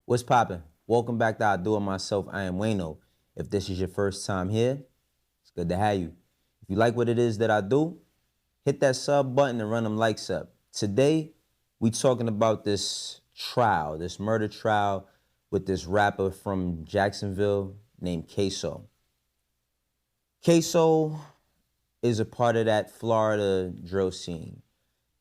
What's poppin'? Welcome back to I Do It Myself. I am Wayno. If this is your first time here, it's good to have you. If you like what it is that I do, hit that sub button and run them likes up. Today, we talking about this trial, this murder trial with this rapper from Jacksonville named Ksoo. Ksoo is a part of that Florida drill scene.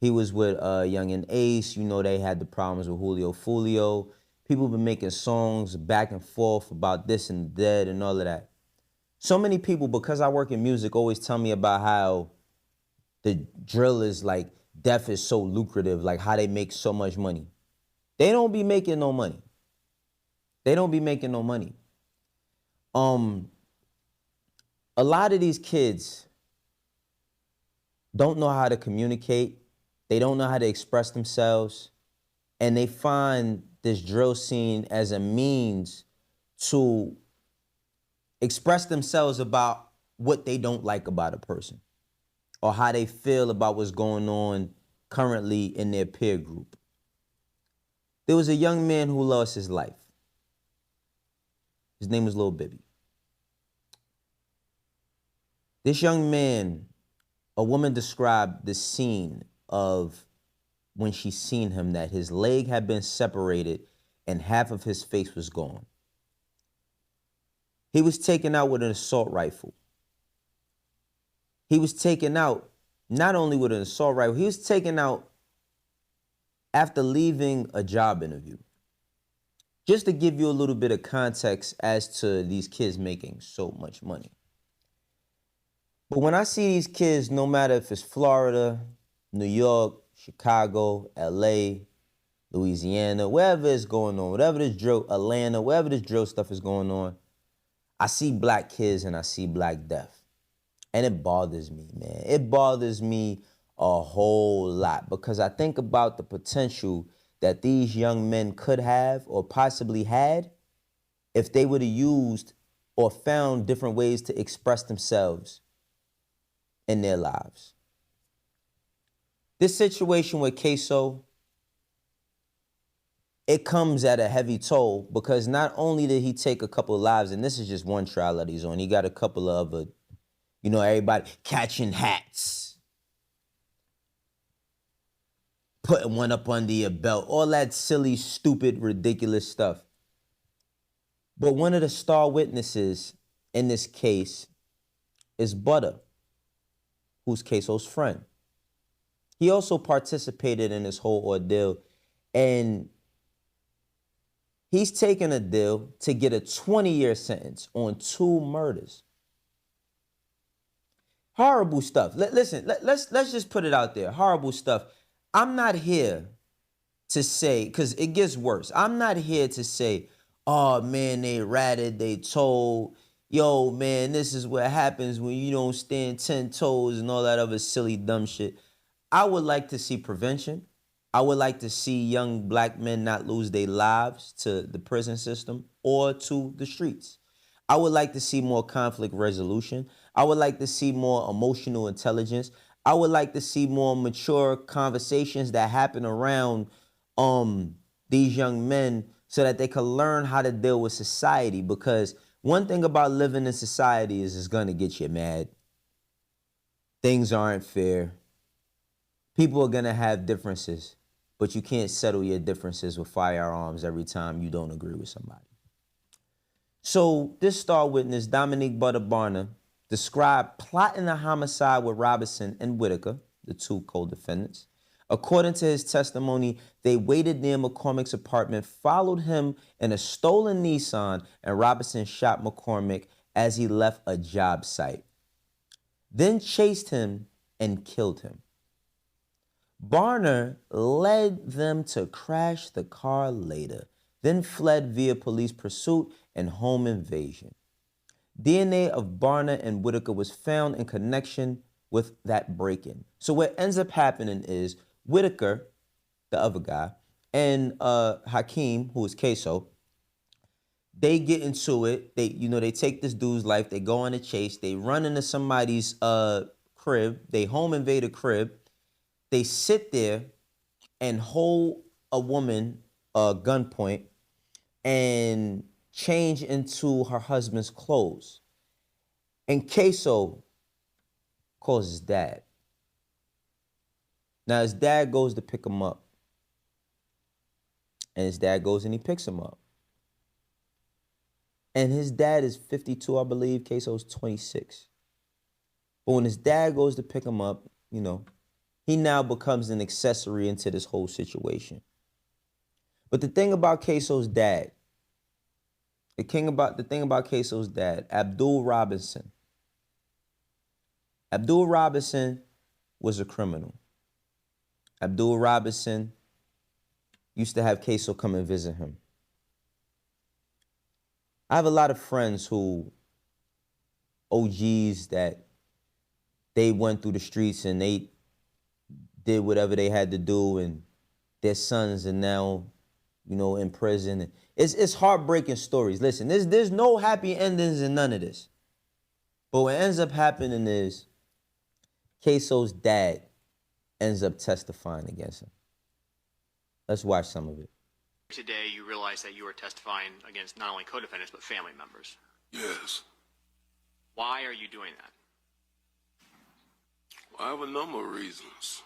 He was with Young and Ace. You know they had the problems with Julio Fulio. People been making songs back and forth about this and that and all of that. So many people, because I work in music, always tell me about how the drill is like, death is so lucrative, like how they make so much money. They don't be making no money. They don't be making no money. A lot of these kids don't know how to communicate. They don't know how to express themselves. And they find this drill scene as a means to express themselves about what they don't like about a person or how they feel about what's going on currently in their peer group. There was a young man who lost his life. His name was Lil Bibby. This young man, a woman described the scene of when she seen him, that his leg had been separated and half of his face was gone. He was taken out with an assault rifle. He was taken out not only with an assault rifle, he was taken out after leaving a job interview. Just to give you a little bit of context as to these kids making so much money. But when I see these kids, no matter if it's Florida, New York, Chicago, LA, Louisiana, wherever it's going on, whatever this drill, Atlanta, wherever this drill stuff is going on, I see black kids and I see black death. And it bothers me, man. It bothers me a whole lot because I think about the potential that these young men could have or possibly had if they would have used or found different ways to express themselves in their lives. This situation with Ksoo, it comes at a heavy toll because not only did he take a couple of lives, and this is just one trial that he's on, he got a couple of other, everybody catching hats, putting one up under your belt, all that silly, stupid, ridiculous stuff. But one of the star witnesses in this case is Butter, who's Ksoo's friend. He also participated in this whole ordeal, and he's taken a deal to get a 20-year sentence on 2 murders. Horrible stuff. Listen, let's just put it out there. Horrible stuff. I'm not here to say, because it gets worse. I'm not here to say, oh, man, they ratted, they told, yo, man, this is what happens when you don't stand 10 toes and all that other silly, dumb shit. I would like to see prevention. I would like to see young black men not lose their lives to the prison system or to the streets. I would like to see more conflict resolution. I would like to see more emotional intelligence. I would like to see more mature conversations that happen around these young men so that they can learn how to deal with society. Because one thing about living in society is it's going to get you mad. Things aren't fair. People are going to have differences, but you can't settle your differences with firearms every time you don't agree with somebody. So this star witness, Dominique Butter Barner, described plotting a homicide with Robinson and Whitaker, the 2 co-defendants. According to his testimony, they waited near McCormick's apartment, followed him in a stolen Nissan, and Robinson shot McCormick as he left a job site, then chased him and killed him. Barner led them to crash the car later, then fled via police pursuit and home invasion. DNA of Barner and Whitaker was found in connection with that break-in. So what ends up happening is Whitaker, the other guy, and Hakeem, who is Ksoo, they get into it. They take this dude's life. They go on a chase. They run into somebody's crib. They home invade a crib. They sit there and hold a woman gunpoint and change into her husband's clothes. And Ksoo calls his dad. Now his dad goes to pick him up. And his dad goes and he picks him up. And his dad is 52, I believe. Ksoo's 26. But when his dad goes to pick him up, you know, he now becomes an accessory into this whole situation. But the thing about Ksoo's dad, the thing about Ksoo's dad, Abdul Robinson was a criminal. Abdul Robinson used to have Ksoo come and visit him. I have a lot of friends who, OGs, that they went through the streets and they did whatever they had to do, and their sons are now, you know, in prison. It's heartbreaking stories. Listen, there's no happy endings in none of this. But what ends up happening is Ksoo's dad ends up testifying against him. Let's watch some of it. Today, you realize that you are testifying against not only co-defendants, but family members. Yes. Why are you doing that? I have a number of reasons.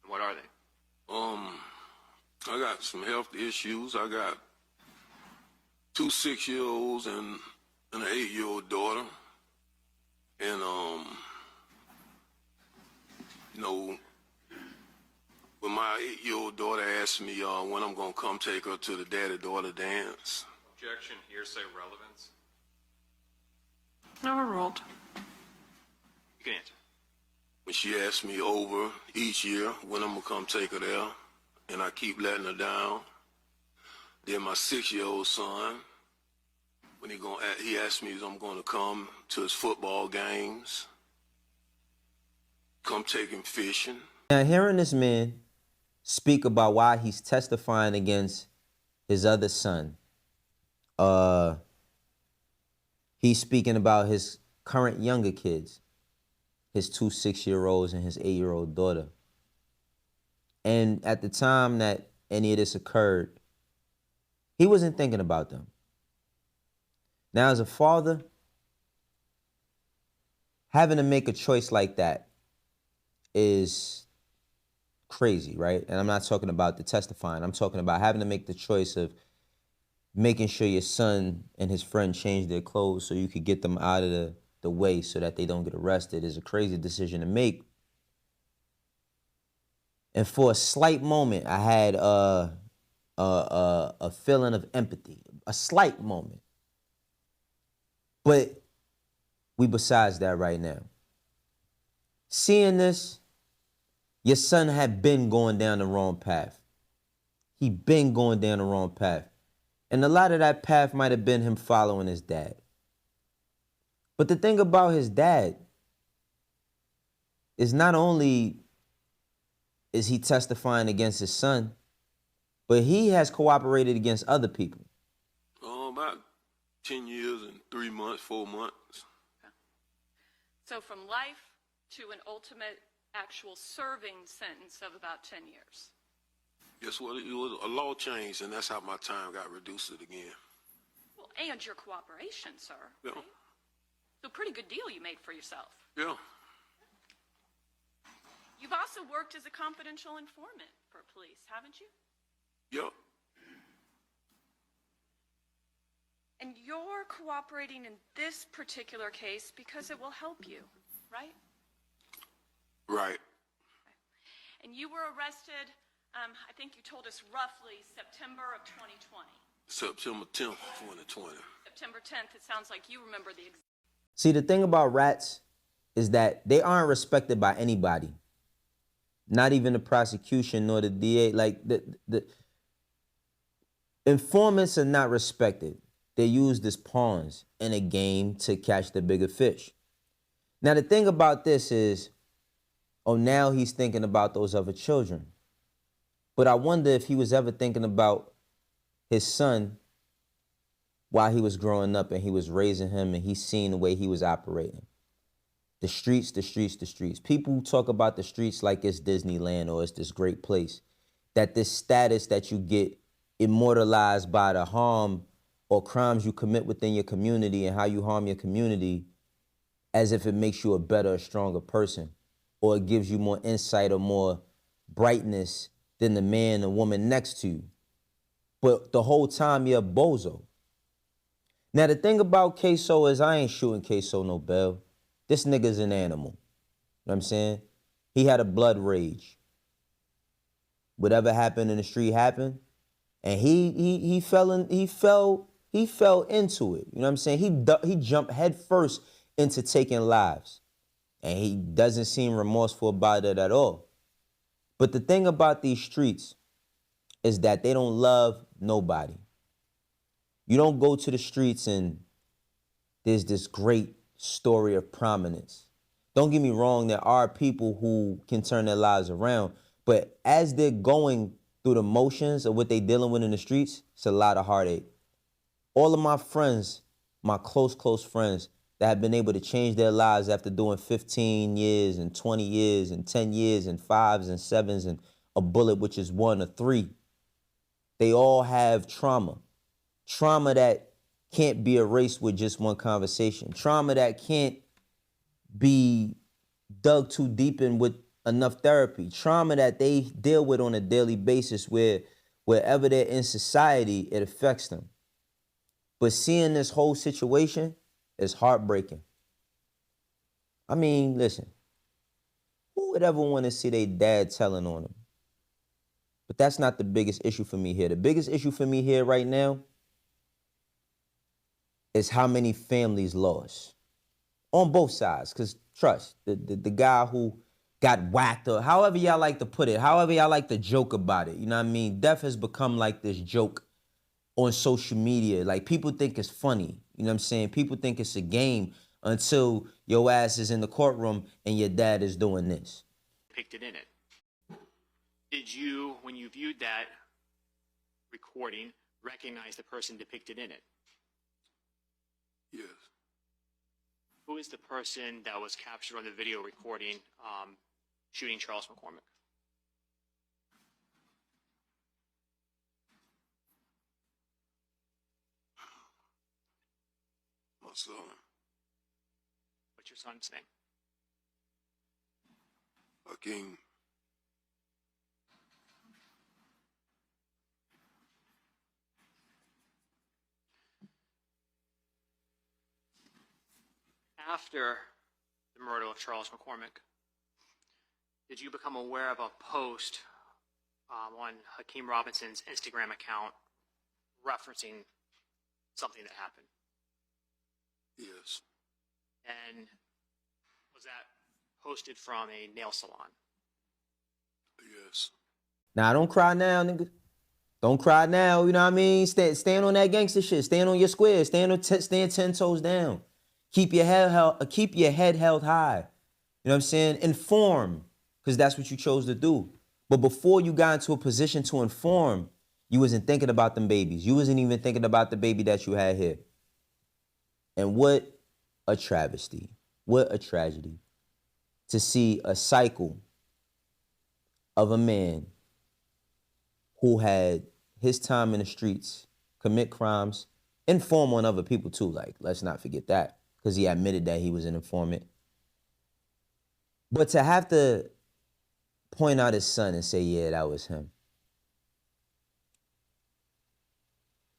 What are they? I got some health issues. I got 2 6-year-olds and an 8-year-old daughter. And, you know, when my 8-year-old daughter asked me when I'm going to come take her to the daddy-daughter dance. Objection, hearsay, relevance. Overruled. You can answer. When she asked me over each year when I'm going to come take her there, and I keep letting her down. Then my 6-year-old son, when he asked me if I'm going to come to his football games, come take him fishing. Now, hearing this man speak about why he's testifying against his other son, he's speaking about his current younger kids, his 2 6-year-olds and his 8-year-old daughter. And at the time that any of this occurred, he wasn't thinking about them. Now, as a father, having to make a choice like that is crazy, right? And I'm not talking about the testifying. I'm talking about having to make the choice of making sure your son and his friend change their clothes so you could get them out of the way so that they don't get arrested is a crazy decision to make. And for a slight moment, I had a feeling of empathy, a slight moment. But we besides that right now. Seeing this, your son had been going down the wrong path. He been going down the wrong path. And a lot of that path might have been him following his dad. But the thing about his dad is not only is he testifying against his son, but he has cooperated against other people. About 10 years and 3 months, 4 months. Okay. So from life to an ultimate actual serving sentence of about 10 years. Yes, well, it was a law change, and that's how my time got reduced again. Well, and your cooperation, sir. Yeah. Right? So pretty good deal you made for yourself. Yeah. You've also worked as a confidential informant for police, haven't you? Yep. And you're cooperating in this particular case because it will help you, right? Right. And you were arrested, I think you told us roughly September of 2020. September 10th, 2020. September 10th, it sounds like you remember the exact. See, the thing about rats is that they aren't respected by anybody. Not even the prosecution nor the DA. Like, the informants are not respected. They're used as pawns in a game to catch the bigger fish. Now, the thing about this is, oh, now he's thinking about those other children. But I wonder if he was ever thinking about his son while he was growing up and he was raising him and he's seen the way he was operating. The streets, the streets, the streets. People who talk about the streets like it's Disneyland or it's this great place. That this status that you get immortalized by the harm or crimes you commit within your community and how you harm your community as if it makes you a better, stronger person, or it gives you more insight or more brightness than the man or woman next to you. But the whole time you're a bozo. Now, the thing about Ksoo is I ain't shooting Ksoo no bell. This nigga's an animal. You know what I'm saying? He had a blood rage. Whatever happened in the street happened, and he fell into it. You know what I'm saying? He jumped headfirst into taking lives, and he doesn't seem remorseful about it at all. But the thing about these streets is that they don't love nobody. You don't go to the streets and there's this great story of prominence. Don't get me wrong, there are people who can turn their lives around, but as they're going through the motions of what they're dealing with in the streets, it's a lot of heartache. All of my friends, my close friends that have been able to change their lives after doing 15 years and 20 years and 10 years and 5s and 7s and a bullet, which is 1 or 3, they all have trauma. Trauma that can't be erased with just one conversation. Trauma that can't be dug too deep in with enough therapy. Trauma that they deal with on a daily basis wherever they're in society, it affects them. But seeing this whole situation is heartbreaking. I mean, listen, who would ever want to see their dad telling on them? But that's not the biggest issue for me here. The biggest issue for me here right now is how many families lost on both sides. Because trust, the guy who got whacked, or however y'all like to put it, however y'all like to joke about it, you know what I mean? Death has become like this joke on social media. Like, people think it's funny, you know what I'm saying? People think it's a game until your ass is in the courtroom and your dad is doing this. Depicted in it. Did you, when you viewed that recording, recognize the person depicted in it? Yes. Who is the person that was captured on the video recording shooting Charles McCormick? My son. What's your son's name? Hakeem. After the murder of Charles McCormick, did you become aware of a post on Hakeem Robinson's Instagram account referencing something that happened? Yes. And was that posted from a nail salon? Yes. Now, don't cry now, nigga. Don't cry now, you know what I mean? Stand on that gangster shit. Stand on your square. Stand 10 toes down. Keep your head held high. You know what I'm saying? Inform, because that's what you chose to do. But before you got into a position to inform, you wasn't thinking about them babies. You wasn't even thinking about the baby that you had here. And what a travesty. What a tragedy to see a cycle of a man who had his time in the streets, commit crimes, inform on other people too. Like, let's not forget that, because he admitted that he was an informant. But to have to point out his son and say, yeah, that was him.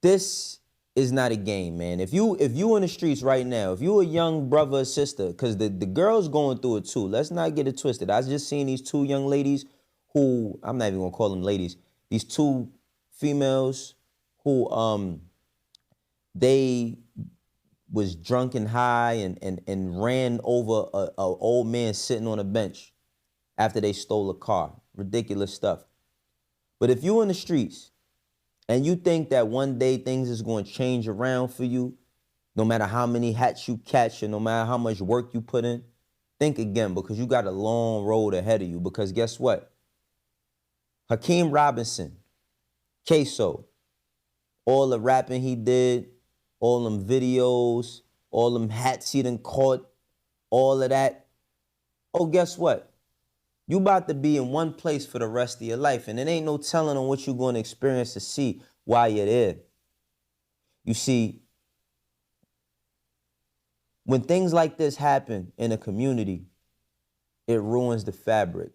This is not a game, man. If you in the streets right now, if you a young brother or sister, because the girl's going through it too. Let's not get it twisted. I just seen these 2 young ladies who, I'm not even gonna call them ladies, these 2 females who they was drunk and high and ran over a old man sitting on a bench after they stole a car. Ridiculous stuff. But if you in the streets and you think that one day things is going to change around for you, no matter how many hats you catch and no matter how much work you put in, think again, because you got a long road ahead of you. Because guess what? Hakeem Robinson, Ksoo, all the rapping he did, all them videos, all them hats he done caught, all of that. Oh, guess what? You about to be in one place for the rest of your life, and it ain't no telling on what you're going to experience to see while you're there. You see, when things like this happen in a community, it ruins the fabric.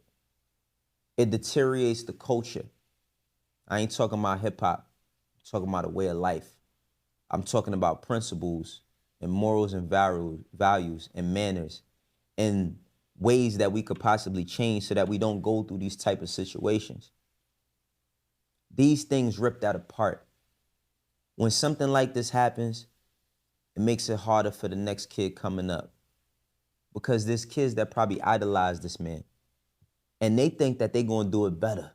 It deteriorates the culture. I ain't talking about hip hop. I'm talking about a way of life. I'm talking about principles and morals and values and manners and ways that we could possibly change so that we don't go through these type of situations. These things rip that apart. When something like this happens, it makes it harder for the next kid coming up, because there's kids that probably idolize this man and they think that they're going to do it better.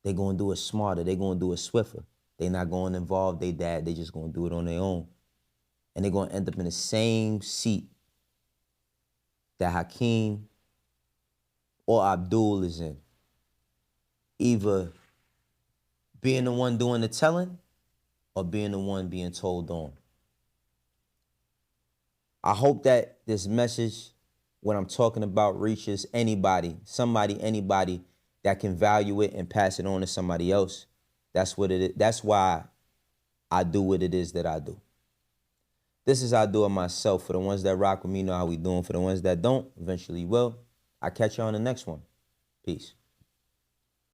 They're going to do it smarter. They're going to do it swifter. They're not going to involve their dad. They're just going to do it on their own. And they're going to end up in the same seat that Hakeem or Abdul is in. Either being the one doing the telling or being the one being told on. I hope that this message, what I'm talking about, reaches anybody, somebody, anybody that can value it and pass it on to somebody else. That's what it is. That's why I do what it is that I do. This is how I do it myself. For the ones that rock with me, know how we doing. For the ones that don't, eventually will. I'll catch you on the next one. Peace.